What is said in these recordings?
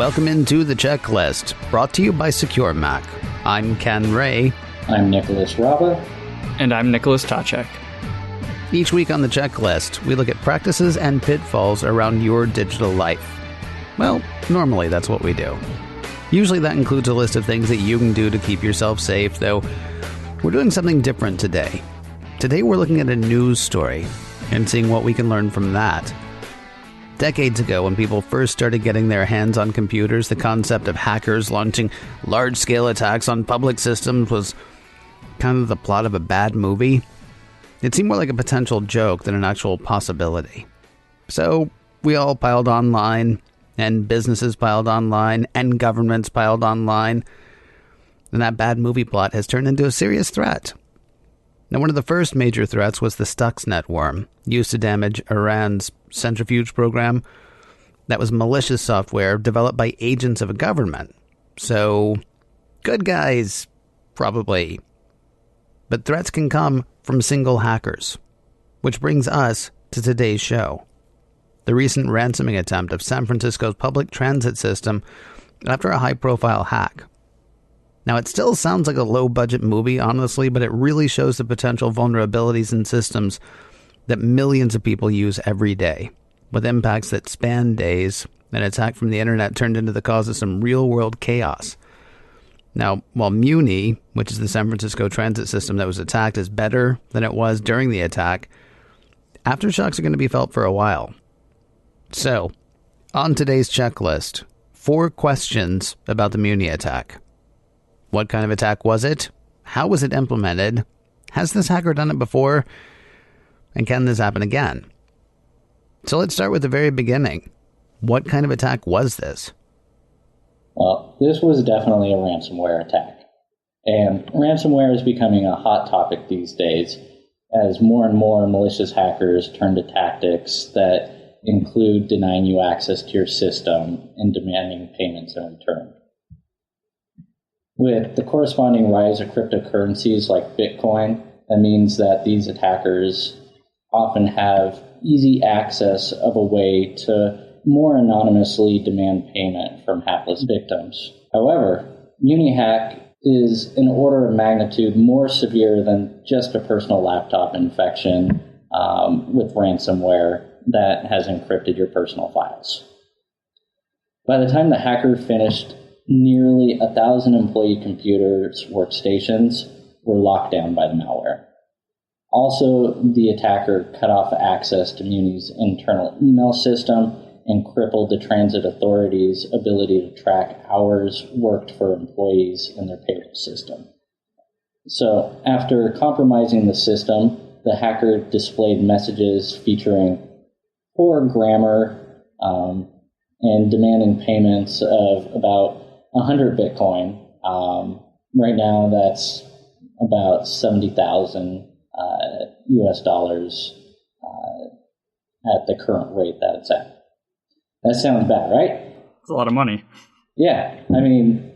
Welcome into The Checklist, brought to you by Secure Mac. I'm Ken Ray. I'm Nicholas Raba. And I'm Nicholas Tacek. Each week on The Checklist, we look at practices and pitfalls around your digital life. Well, normally that's what we do. Usually that includes a list of things that you can do to keep yourself safe, though we're doing something different today. Today we're looking at a news story and seeing what we can learn from that. Decades ago, when people first started getting their hands on computers, the concept of hackers launching large-scale attacks on public systems was kind of the plot of a bad movie. It seemed more like a potential joke than an actual possibility. So we all piled online, and businesses piled online, and governments piled online, and that bad movie plot has turned into a serious threat. Now, one of the first major threats was the Stuxnet worm, used to damage Iran's centrifuge program. That was malicious software developed by agents of a government. So, good guys, probably. But threats can come from single hackers. Which brings us to today's show. The recent ransoming attempt of San Francisco's public transit system after a high-profile hack. Now, it still sounds like a low-budget movie, honestly, but it really shows the potential vulnerabilities in systems that millions of people use every day, with impacts that span days. An attack from the internet turned into the cause of some real-world chaos. Now, while MUNI, which is the San Francisco transit system that was attacked, is better than it was during the attack, aftershocks are going to be felt for a while. So, on today's checklist, 4 questions about the MUNI attack. What kind of attack was it? How was it implemented? Has this hacker done it before? And can this happen again? So let's start with the very beginning. What kind of attack was this? Well, this was definitely a ransomware attack. And ransomware is becoming a hot topic these days as more and more malicious hackers turn to tactics that include denying you access to your system and demanding payments in return. With the corresponding rise of cryptocurrencies like Bitcoin, that means that these attackers often have easy access of a way to more anonymously demand payment from hapless victims. However, Muni Hack is an order of magnitude more severe than just a personal laptop infection with ransomware that has encrypted your personal files. By the time the hacker finished, nearly 1,000 employee computers' workstations were locked down by the malware. Also, the attacker cut off access to Muni's internal email system and crippled the transit authority's ability to track hours worked for employees in their payroll system. So, after compromising the system, the hacker displayed messages featuring poor grammar and demanding payments of about 100 Bitcoin. Right now, that's about 70,000 US dollars at the current rate that it's at. That sounds bad, right? It's a lot of money. Yeah, I mean,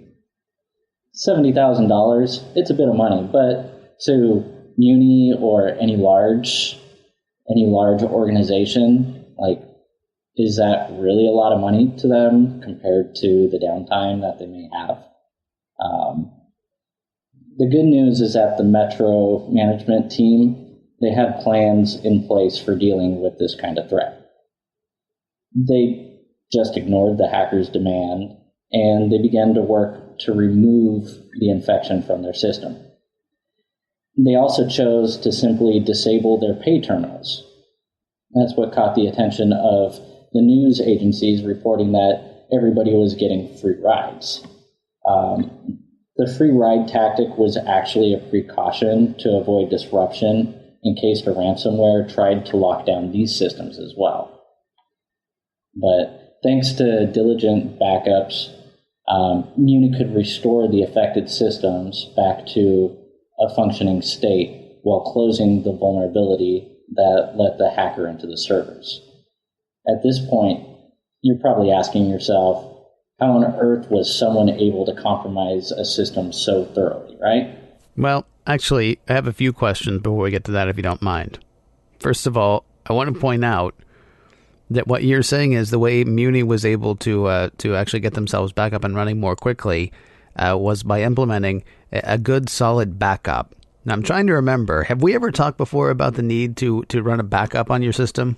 $70,000, it's a bit of money, but to Muni or any large organization, like, is that really a lot of money to them compared to the downtime that they may have? The good news is that the Metro management team, they had plans in place for dealing with this kind of threat. They just ignored the hacker's demand, and they began to work to remove the infection from their system. They also chose to simply disable their pay terminals. That's what caught the attention of the news agencies reporting that everybody was getting free rides. The free ride tactic was actually a precaution to avoid disruption in case the ransomware tried to lock down these systems as well. But thanks to diligent backups, Muni could restore the affected systems back to a functioning state while closing the vulnerability that let the hacker into the servers. At this point, you're probably asking yourself, how on earth was someone able to compromise a system so thoroughly, right? Well, actually, I have a few questions before we get to that, if you don't mind. First of all, I want to point out That what you're saying is the way Muni was able to actually get themselves back up and running more quickly was by implementing a good solid backup. Now I'm trying to remember, have we ever talked before about the need to run a backup on your system?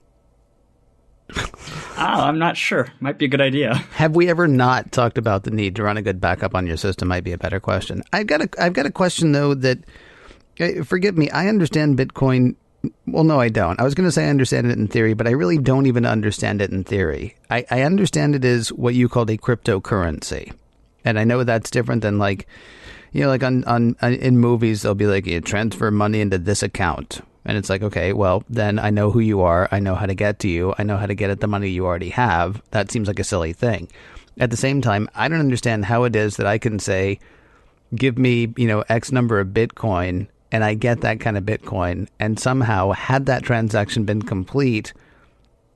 I'm not sure. Might be a good idea. Have we ever not talked about the need to run a good backup on your system? Might be a better question. I've got a question though that, forgive me, I understand Bitcoin. Well, no, I don't. I was going to say I understand it in theory, but I really don't even understand it in theory. I understand it is what you called a cryptocurrency. And I know that's different than like, you know, like in movies, they'll be like, you transfer money into this account. And it's like, okay, well, then I know who you are. I know how to get to you. I know how to get at the money you already have. That seems like a silly thing. At the same time, I don't understand how it is that I can say, give me, you know, X number of Bitcoin, and I get that kind of Bitcoin, and somehow, had that transaction been complete,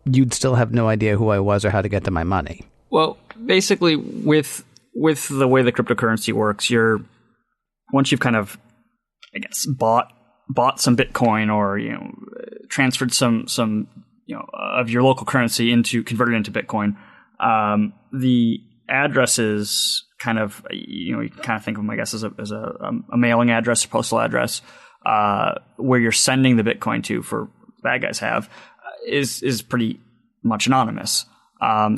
you'd still have no idea who I was or how to get to my money. Well, basically, with the way the cryptocurrency works, once you've kind of, I guess, bought some Bitcoin, or transferred some of your local currency converted into Bitcoin, the addresses kind of, you kind of think of them, I guess, as a mailing address, a postal address, where you're sending the Bitcoin to, for bad guys have, is pretty much anonymous.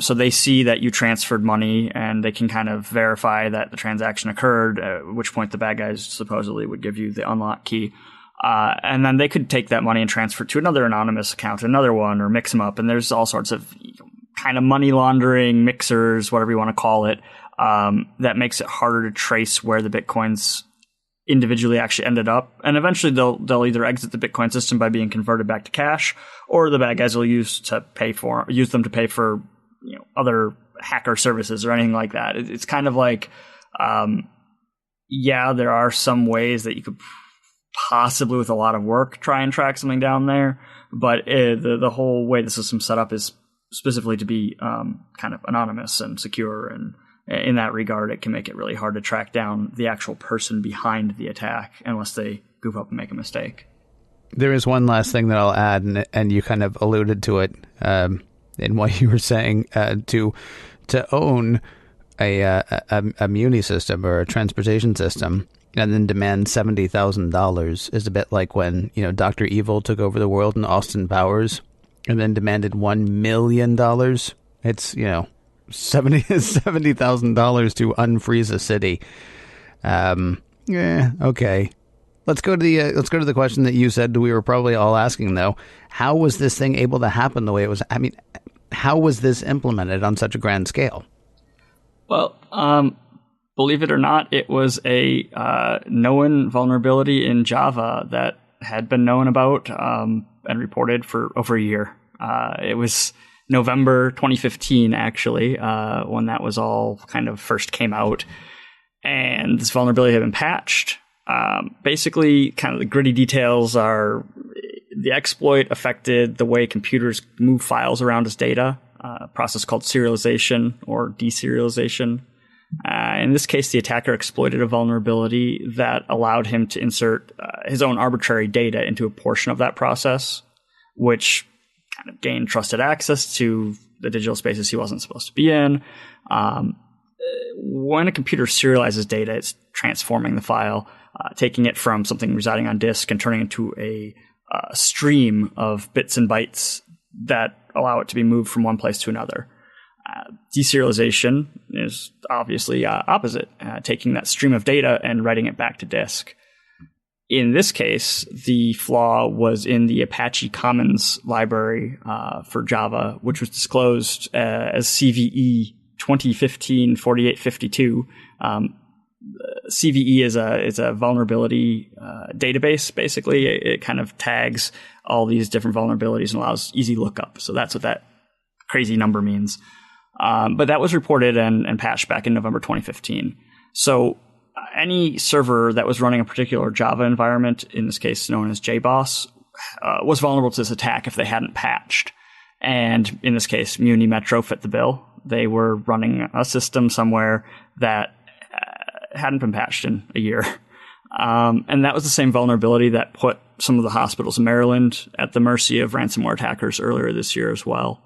So they see that you transferred money, and they can kind of verify that the transaction occurred, at which point the bad guys supposedly would give you the unlock key. And then they could take that money and transfer it to another anonymous account, another one, or mix them up. And there's all sorts of kind of money laundering mixers, whatever you want to call it, that makes it harder to trace where the Bitcoins individually actually ended up. And eventually they'll either exit the Bitcoin system by being converted back to cash, or the bad guys will use them to pay for other hacker services or anything like that. It's kind of like, there are some ways that you could possibly, with a lot of work, try and track something down there, but the whole way the system's set up is specifically to be kind of anonymous and secure, and in that regard, it can make it really hard to track down the actual person behind the attack unless they goof up and make a mistake. There is one last thing that I'll add, and you kind of alluded to it in what you were saying. To own a Muni system or a transportation system and then demand $70,000 is a bit like when Dr. Evil took over the world in Austin Powers and then demanded $1 million. It's $70,000 to unfreeze a city. Okay. Let's go to the question that you said we were probably all asking though. How was this thing able to happen the way it was? I mean, how was this implemented on such a grand scale? Well, believe it or not, it was a known vulnerability in Java that had been known about and reported for over a year. It was November 2015, actually, when that was all kind of first came out. And this vulnerability had been patched. Basically, kind of the gritty details are the exploit affected the way computers move files around as data, a process called serialization or deserialization. In this case, the attacker exploited a vulnerability that allowed him to insert his own arbitrary data into a portion of that process, which kind of gained trusted access to the digital spaces he wasn't supposed to be in. When a computer serializes data, it's transforming the file, taking it from something residing on disk and turning it into a stream of bits and bytes that allow it to be moved from one place to another. Deserialization is obviously opposite, taking that stream of data and writing it back to disk. In this case, the flaw was in the Apache Commons library for Java, which was disclosed as CVE 2015-4852. CVE is a vulnerability database, basically. It kind of tags all these different vulnerabilities and allows easy lookup. So that's what that crazy number means. But that was reported and patched back in November 2015. So any server that was running a particular Java environment, in this case known as JBoss, was vulnerable to this attack if they hadn't patched. And in this case, Muni Metro fit the bill. They were running a system somewhere that hadn't been patched in a year. And that was the same vulnerability that put some of the hospitals in Maryland at the mercy of ransomware attackers earlier this year as well.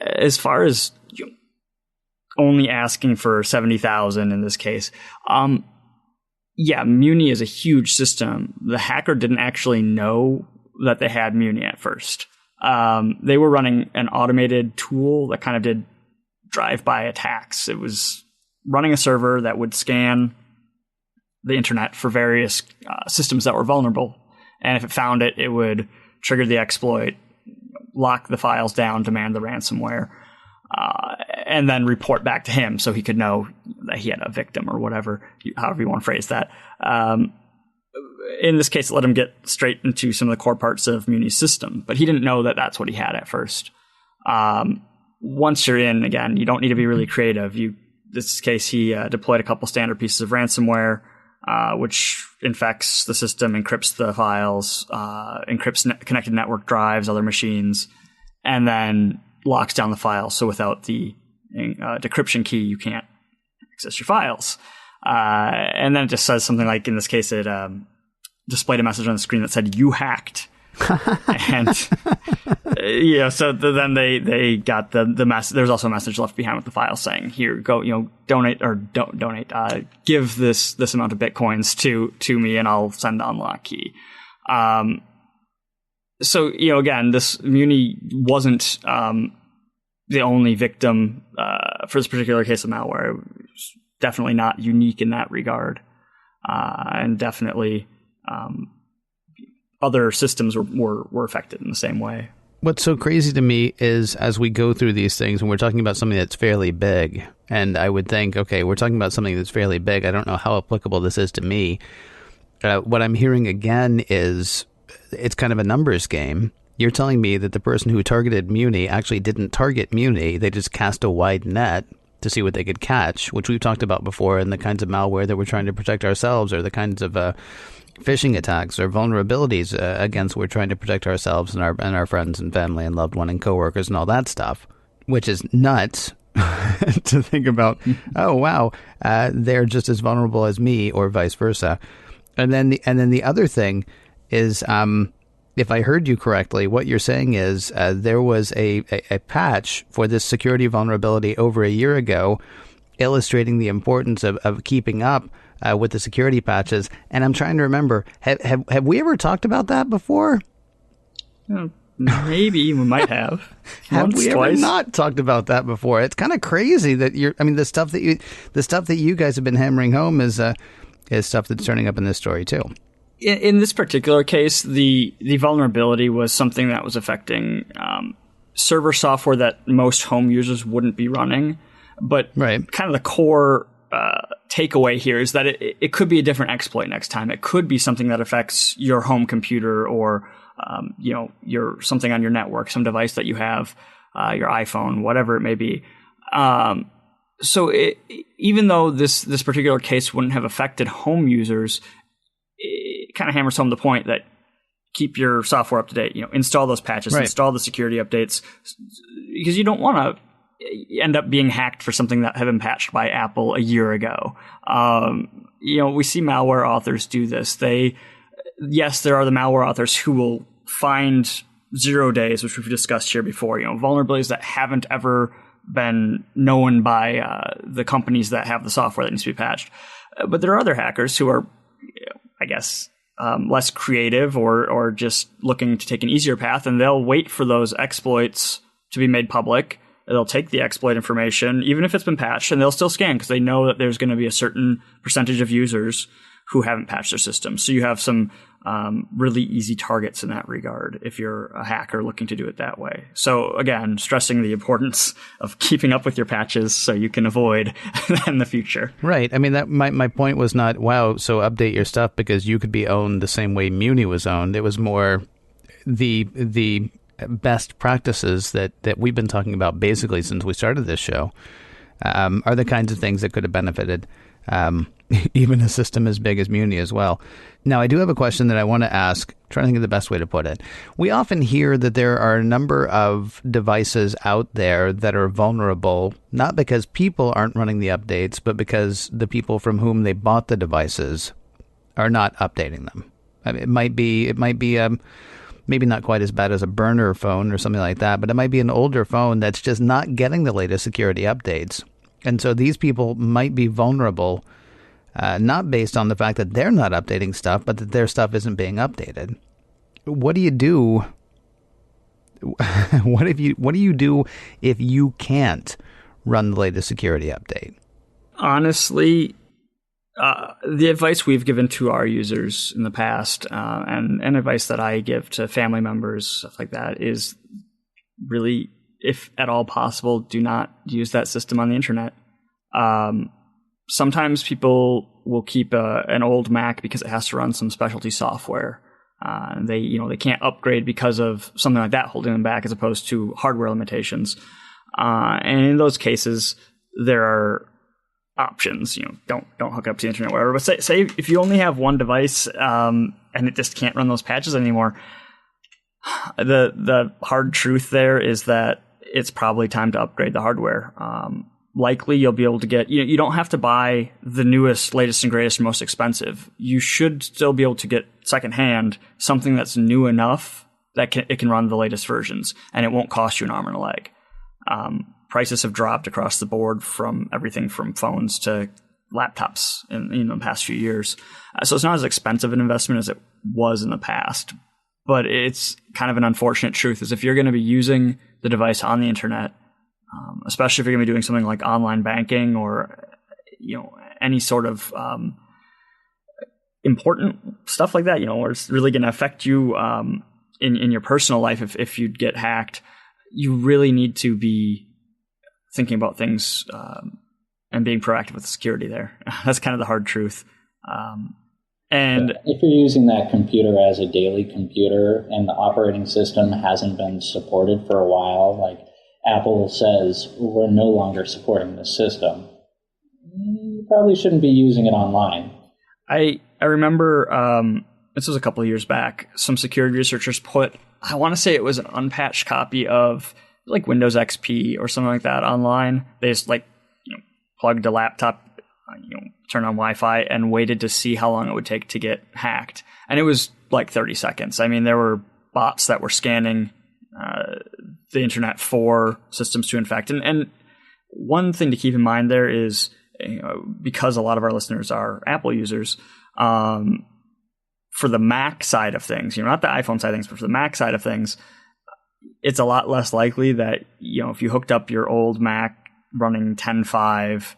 as far as only asking for 70,000 in this case, yeah, Muni is a huge system. The hacker didn't actually know that they had Muni at first. They were running an automated tool that kind of did drive-by attacks. It was running a server that would scan the internet for various systems that were vulnerable. And if it found it, it would trigger the exploit, lock the files down, demand the ransomware, and then report back to him so he could know that he had a victim or whatever, however you want to phrase that. In this case, it let him get straight into some of the core parts of Muni's system, but he didn't know that that's what he had at first. Once you're in, again, you don't need to be really creative. This case, he deployed a couple standard pieces of ransomware, which infects the system, encrypts the files, encrypts connected network drives, other machines, and then locks down the files. So without the decryption key, you can't access your files. And then it just says something like, in this case, it displayed a message on the screen that said, "You hacked." And so then they got the message. There's also a message left behind with the file saying, "Here, go, donate or don't donate. Give this amount of bitcoins to me, and I'll send the unlock key." So again, this Muni wasn't the only victim for this particular case of malware. It was definitely not unique in that regard, and definitely. Other systems were affected in the same way. What's so crazy to me is as we go through these things and we're talking about something that's fairly big, and I would think, okay, we're talking about something that's fairly big. I don't know how applicable this is to me. What I'm hearing again is it's kind of a numbers game. You're telling me that the person who targeted Muni actually didn't target Muni. They just cast a wide net to see what they could catch, which we've talked about before, and the kinds of malware that we're trying to protect ourselves, or the kinds of phishing attacks or vulnerabilities against we're trying to protect ourselves and our friends and family and loved one and coworkers and all that stuff, which is nuts to think about. Oh wow, they're just as vulnerable as me, or vice versa. And then the other thing is, if I heard you correctly, what you're saying is there was a patch for this security vulnerability over a year ago, illustrating the importance of keeping up with the security patches. And I'm trying to remember, have we ever talked about that before? Maybe we might have. Have we ever not talked about that before? It's kind of crazy that the stuff that you guys have been hammering home is stuff that's turning up in this story too. In this particular case, the vulnerability was something that was affecting server software that most home users wouldn't be running. But kind of the core takeaway here is that it could be a different exploit next time. It could be something that affects your home computer, or your something on your network, some device that you have, your iPhone, whatever it may be. So even though this particular case wouldn't have affected home users, it kind of hammers home the point that keep your software up to date. Install those patches, install the security updates, because you don't want to end up being hacked for something that had been patched by Apple a year ago. We see malware authors do this. Yes, there are the malware authors who will find 0 days, which we've discussed here before, vulnerabilities that haven't ever been known by the companies that have the software that needs to be patched. But there are other hackers who are, I guess, less creative or just looking to take an easier path, and they'll wait for those exploits to be made public. They'll take the exploit information, even if it's been patched, and they'll still scan because they know that there's going to be a certain percentage of users who haven't patched their system. So you have some really easy targets in that regard if you're a hacker looking to do it that way. So again, stressing the importance of keeping up with your patches so you can avoid that in the future. Right. I mean, that my point was not, wow, so update your stuff because you could be owned the same way Muni was owned. It was more the best practices that we've been talking about basically since we started this show are the kinds of things that could have benefited even a system as big as Muni as well. Now, I do have a question that I want to ask, trying to think of the best way to put it. We often hear that there are a number of devices out there that are vulnerable, not because people aren't running the updates, but because the people from whom they bought the devices are not updating them. I mean, it might be maybe not quite as bad as a burner phone or something like that, but it might be an older phone that's just not getting the latest security updates. And so these people might be vulnerable, not based on the fact that they're not updating stuff, but that their stuff isn't being updated. What do you do? What do you do if you can't run the latest security update? Honestly, the advice we've given to our users in the past, and advice that I give to family members, stuff like that, is really, if at all possible, do not use that system on the internet. Sometimes people will keep an old Mac because it has to run some specialty software. They can't upgrade because of something like that holding them back, as opposed to hardware limitations. And in those cases, there are options. Don't hook up to the internet, whatever. But say if you only have one device and it just can't run those patches anymore, the hard truth there is that it's probably time to upgrade the hardware. Likely you'll be able to get, you don't have to buy the newest, latest and greatest, most expensive. You should still be able to get secondhand something that's new enough that it can run the latest versions, and it won't cost you an arm and a leg. Prices have dropped across the board from everything from phones to laptops in the past few years. So it's not as expensive an investment as it was in the past. But it's kind of an unfortunate truth, is if you're going to be using the device on the internet, especially if you're going to be doing something like online banking or any sort of important stuff like that, where it's really going to affect you in your personal life if you get hacked, you really need to be thinking about things and being proactive with the security there. That's kind of the hard truth. And if you're using that computer as a daily computer and the operating system hasn't been supported for a while, like Apple says, we're no longer supporting the system, you probably shouldn't be using it online. I remember, this was a couple of years back, some security researchers put, I want to say it was an unpatched copy of like Windows XP or something like that online. They just plugged a laptop, turned on Wi-Fi, and waited to see how long it would take to get hacked. And it was like 30 seconds. I mean, there were bots that were scanning the internet for systems to infect. And one thing to keep in mind there is, because a lot of our listeners are Apple users, for the Mac side of things, not the iPhone side of things, but for the Mac side of things, it's a lot less likely that, if you hooked up your old Mac running 10.5,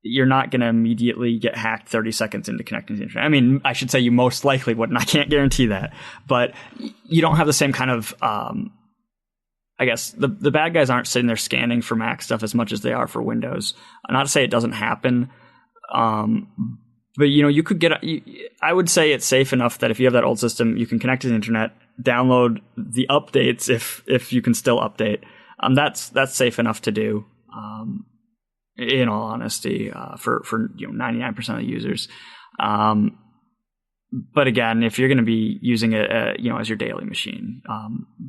you're not going to immediately get hacked 30 seconds into connecting to the internet. I mean, I should say you most likely wouldn't. I can't guarantee that. But you don't have the same kind of, I guess, the bad guys aren't sitting there scanning for Mac stuff as much as they are for Windows. Not to say it doesn't happen. But, you could get, I would say it's safe enough that if you have that old system, you can connect to the internet, download the updates if you can still update. That's safe enough to do, in all honesty, for 99% of the users. But again, if you're going to be using it, as your daily machine,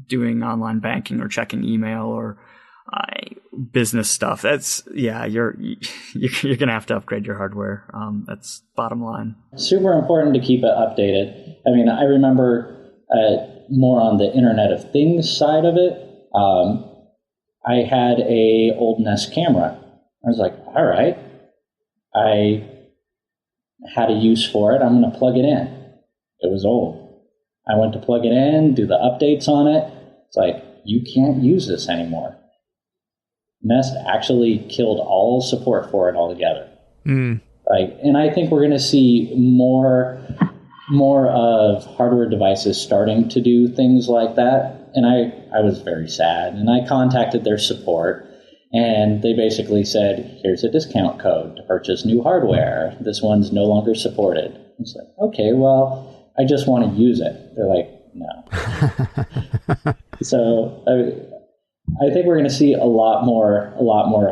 doing online banking or checking email or business stuff, you're going to have to upgrade your hardware. That's bottom line. Super important to keep it updated. I mean, I remember more on the Internet of Things side of it. I had a old Nest camera. I was like, all right, I had a use for it. I'm going to plug it in. It was old. I went to plug it in, do the updates on it. It's like, you can't use this anymore. Nest actually killed all support for it altogether. And I think we're going to see more of hardware devices starting to do things like that. And I was very sad. And I contacted their support, and they basically said, here's a discount code to purchase new hardware. This one's no longer supported. It's like, okay, well, I just want to use it. They're like, no. So I think we're going to see a lot more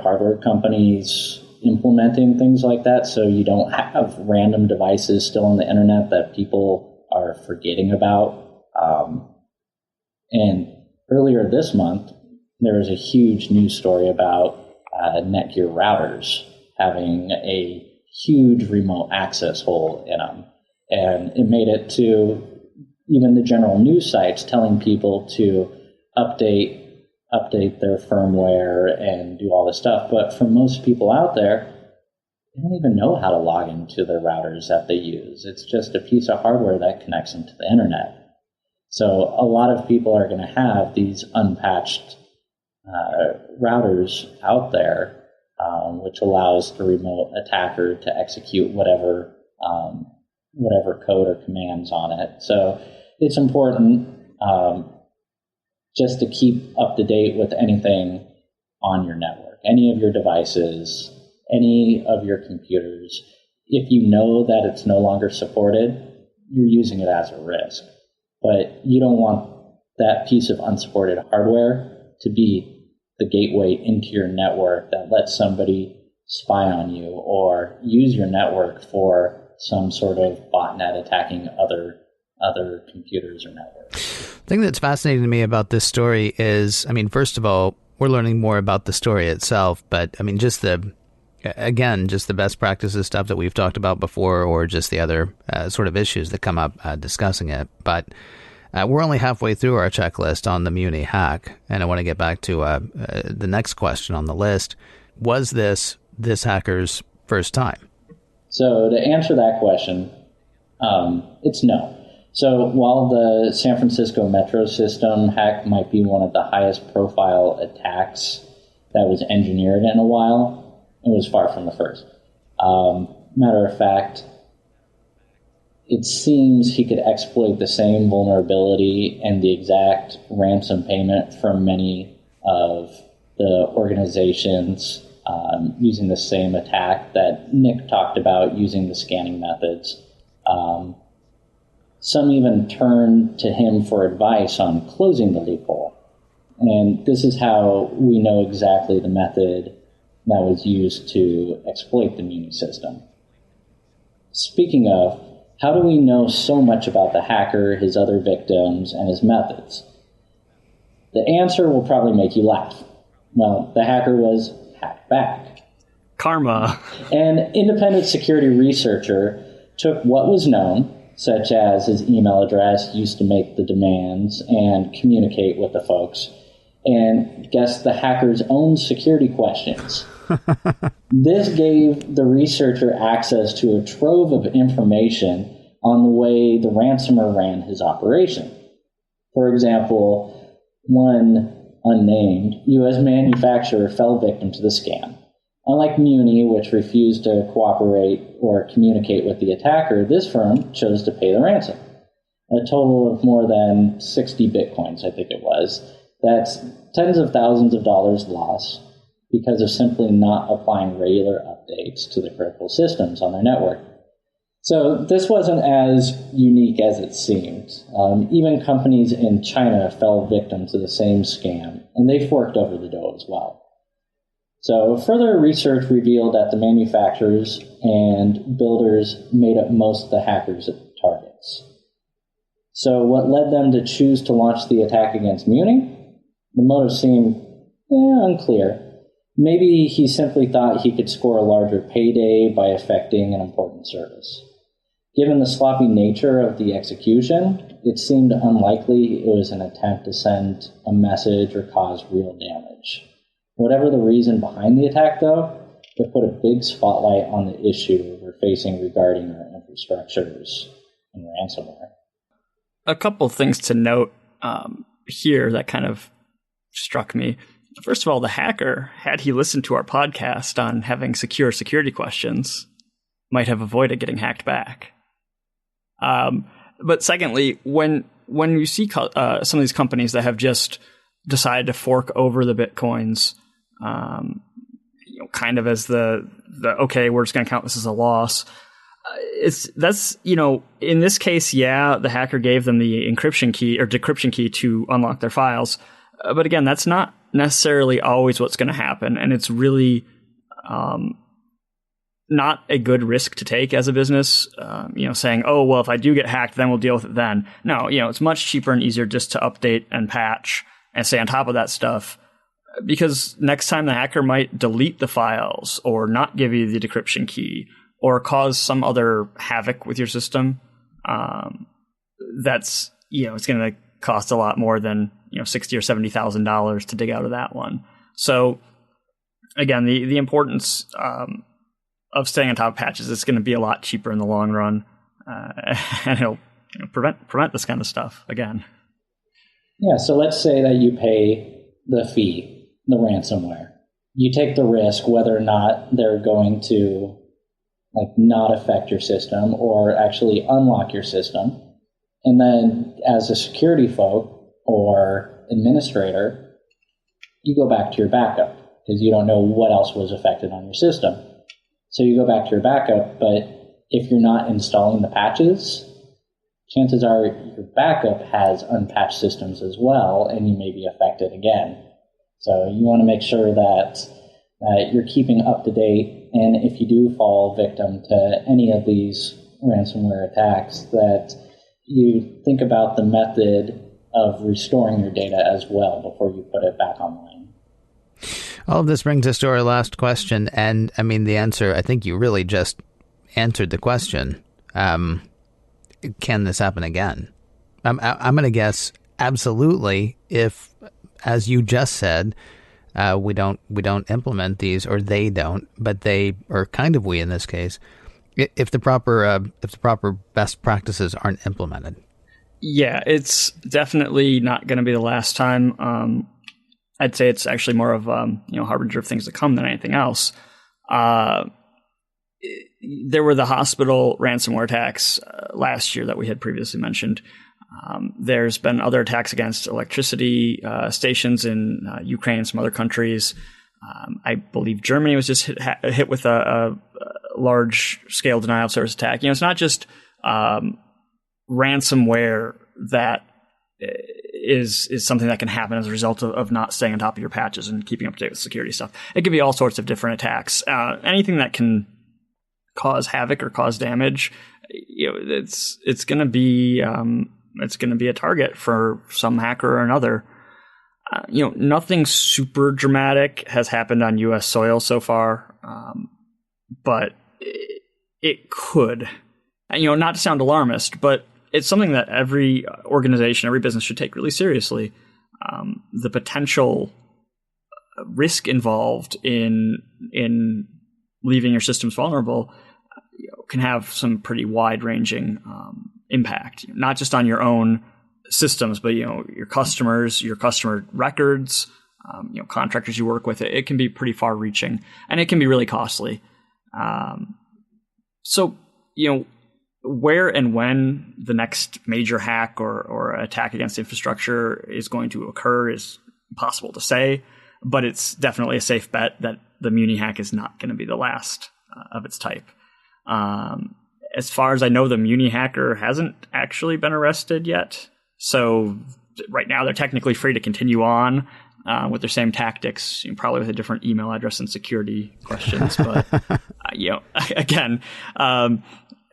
hardware companies implementing things like that, so you don't have random devices still on the internet that people are forgetting about. And earlier this month, there was a huge news story about Netgear routers having a huge remote access hole in them. And it made it to even the general news sites telling people to update their firmware and do all this stuff. But for most people out there, they don't even know how to log into their routers that they use. It's just a piece of hardware that connects them to the internet. So a lot of people are going to have these unpatched routers out there, which allows the remote attacker to execute whatever code or commands on it. So it's important just to keep up to date with anything on your network, any of your devices, any of your computers. If you know that it's no longer supported, you're using it as a risk. But you don't want that piece of unsupported hardware to be the gateway into your network that lets somebody spy on you or use your network for some sort of botnet attacking other computers or networks. The thing that's fascinating to me about this story is, first of all, we're learning more about the story itself, but just the best practices stuff that we've talked about before, or just the other sort of issues that come up discussing it. But we're only halfway through our checklist on the Muni hack, and I want to get back to the next question on the list. Was this hacker's first time? So to answer that question, it's no. So while the San Francisco metro system hack might be one of the highest profile attacks that was engineered in a while, it was far from the first. Matter of fact, it seems he could exploit the same vulnerability and the exact ransom payment from many of the organizations using the same attack that Nick talked about using the scanning methods. Some even turned to him for advice on closing the loophole. And this is how we know exactly the method that was used to exploit the Muni system. Speaking of, how do we know so much about the hacker, his other victims, and his methods? The answer will probably make you laugh. Well, the hacker was hacked back. Karma. An independent security researcher took what was known, such as his email address, used to make the demands and communicate with the folks, and guessed the hacker's own security questions. This gave the researcher access to a trove of information on the way the ransomer ran his operation. For example, one unnamed U.S. manufacturer fell victim to the scam. Unlike Muni, which refused to cooperate or communicate with the attacker, this firm chose to pay the ransom. A total of more than 60 bitcoins, I think it was. That's tens of thousands of dollars lost because of simply not applying regular updates to the critical systems on their network. So this wasn't as unique as it seemed. Even companies in China fell victim to the same scam, and they forked over the dough as well. So further research revealed that the manufacturers and builders made up most of the hackers' targets. So what led them to choose to launch the attack against Muni? The motive seemed unclear. Maybe he simply thought he could score a larger payday by affecting an important service. Given the sloppy nature of the execution, it seemed unlikely it was an attempt to send a message or cause real damage. Whatever the reason behind the attack, though, it put a big spotlight on the issue we're facing regarding our infrastructures and ransomware. A couple things to note here that kind of struck me. First of all, the hacker, had he listened to our podcast on having secure security questions, might have avoided getting hacked back. But secondly, when you see some of these companies that have just decided to fork over the bitcoins, kind of as the okay, we're just going to count this as a loss. That's in this case, the hacker gave them the encryption key or decryption key to unlock their files. But again, that's not necessarily always what's going to happen, and it's really not a good risk to take as a business. Saying, "Oh, well, if I do get hacked, then we'll deal with it then." No, it's much cheaper and easier just to update and patch and stay on top of that stuff, because next time the hacker might delete the files or not give you the decryption key or cause some other havoc with your system. that's, it's going to cost a lot more than, $60,000 or $70,000 to dig out of that one. So again, the importance of staying on top of patches is going to be a lot cheaper in the long run, and it'll prevent this kind of stuff again. Yeah, so let's say that you pay the fee, the ransomware. You take the risk whether or not they're going to not affect your system or actually unlock your system. And then as a security folk or administrator, you go back to your backup because you don't know what else was affected on your system. So you go back to your backup, but if you're not installing the patches, chances are your backup has unpatched systems as well, and you may be affected again. So you want to make sure that you're keeping up to date, and if you do fall victim to any of these ransomware attacks, that you think about the method of restoring your data as well before you put it back online. All of this brings us to our last question, and I mean the answer, I think you really just answered the question. Can this happen again? I'm going to guess absolutely if, as you just said, we don't implement these, or they don't, but they, or kind of we in this case, if the proper best practices aren't implemented. Yeah, it's definitely not going to be the last time. I'd say it's actually more of harbinger of things to come than anything else. There were the hospital ransomware attacks last year that we had previously mentioned. There's been other attacks against electricity stations in Ukraine and some other countries. I believe Germany was just hit with a large-scale denial of service attack. It's not just ransomware that is something that can happen as a result of not staying on top of your patches and keeping up to date with security stuff. It can be all sorts of different attacks. Anything that can cause havoc or cause damage, it's going to be a target for some hacker or another. Nothing super dramatic has happened on U.S. soil so far, but it could. And, not to sound alarmist, but it's something that every organization, every business should take really seriously. The potential risk involved in leaving your systems vulnerable can have some pretty wide-ranging impact, not just on your own systems, but your customers, your customer records, contractors you work with. It can be pretty far-reaching, and it can be really costly. So where and when the next major hack or attack against infrastructure is going to occur is impossible to say, but it's definitely a safe bet that the Muni hack is not going to be the last of its type. As far as I know, the Muni hacker hasn't actually been arrested yet. So right now they're technically free to continue on with their same tactics, probably with a different email address and security questions. But, again,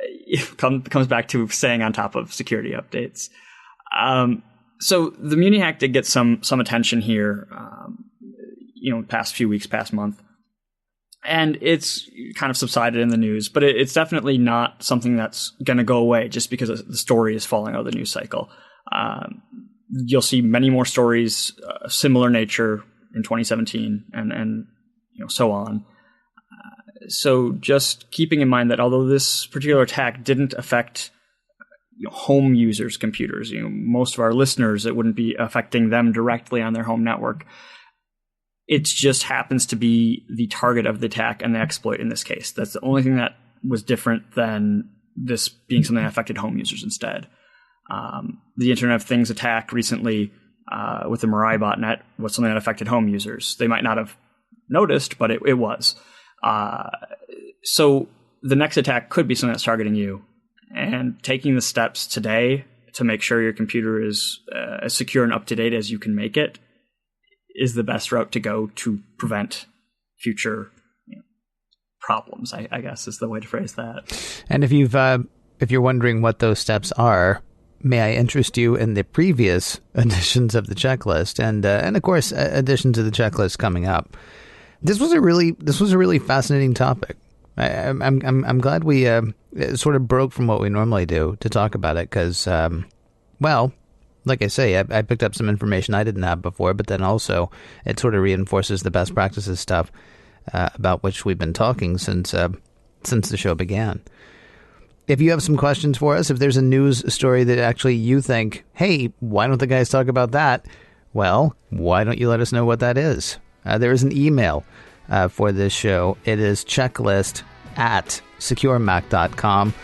it comes back to staying on top of security updates. So the Muni hack did get some attention here, past few weeks, past month. And it's kind of subsided in the news, but it's definitely not something that's going to go away just because the story is falling out of the news cycle. You'll see many more stories of similar nature in 2017 and so on. So just keeping in mind that although this particular attack didn't affect home users' computers, most of our listeners, it wouldn't be affecting them directly on their home network. It just happens to be the target of the attack and the exploit in this case. That's the only thing that was different than this being something that affected home users instead. The Internet of Things attack recently with the Mirai botnet was something that affected home users. They might not have noticed, but it was. So the next attack could be something that's targeting you. And taking the steps today to make sure your computer is as secure and up-to-date as you can make it is the best route to go to prevent future problems, I guess is the way to phrase that. And if you're wondering what those steps are, may I interest you in the previous editions of the checklist and of course additions to the checklist coming up. This was a really fascinating topic. I'm glad we sort of broke from what we normally do to talk about it because well, like I say, I picked up some information I didn't have before, but then also it sort of reinforces the best practices stuff about which we've been talking since the show began. If you have some questions for us, if there's a news story that actually you think, hey, why don't the guys talk about that? Well, why don't you let us know what that is? There is an email for this show. It is checklist@securemac.com.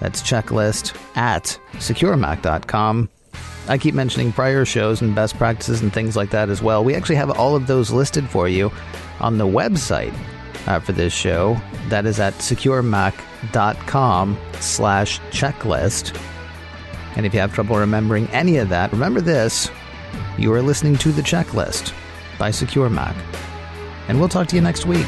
That's checklist@securemac.com. I keep mentioning prior shows and best practices and things like that as well. We actually have all of those listed for you on the website for this show. That is at securemac.com/checklist. And if you have trouble remembering any of that, remember this: you are listening to The Checklist by Secure Mac. And we'll talk to you next week.